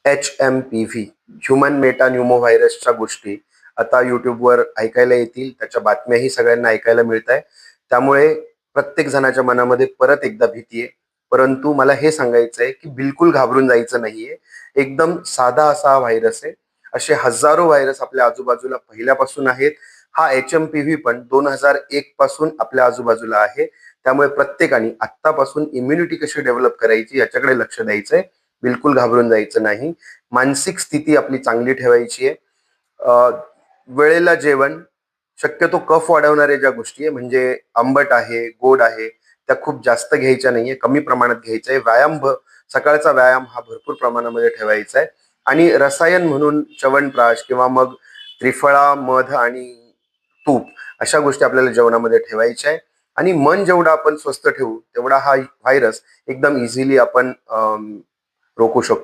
HMPV human Meta Numa व्हायरसच्या गोष्टी आता युट्यूबवर ऐकायला येतील, त्याच्या बातम्याही सगळ्यांना ऐकायला मिळत आहे. त्यामुळे प्रत्येक जणाच्या मनामध्ये परत एकदा भीती आहे. परंतु मला हे सांगायचं आहे की बिलकुल घाबरून जायचं नाहीये. एकदम साधा असा हा व्हायरस आहे. असे हजारो व्हायरस आपल्या आजूबाजूला पहिल्यापासून आहेत. हा HMPV पण 2001 पासून आपल्या आजूबाजूला आहे. त्यामुळे प्रत्येकाने आत्तापासून इम्युनिटी कशी डेव्हलप करायची याच्याकडे लक्ष द्यायचंय. बिलकुल घाबरून जायचं नाही. मानसिक स्थिती आपली चांगली ठेवायची आहे. वेळेला जेवण, शक्यतो कफ वाढवणाऱ्या ज्या गोष्टी आहे म्हणजे आंबट आहे, गोड आहे, त्या खूप जास्त घ्यायच्या नाहीये, कमी प्रमाणात घ्यायच्या आहे. सकाळचा व्यायाम हा भरपूर प्रमाणामध्ये ठेवायचा आहे. आणि रसायन म्हणून च्यवनप्राश किंवा मग त्रिफळा, मध आणि तूप अशा गोष्टी आपल्याला जेवणामध्ये ठेवायच्या आहे. आणि मन जेवढं आपण स्वस्थ ठेवू तेवढा हा व्हायरस एकदम इझिली आपण रोखू शकतो.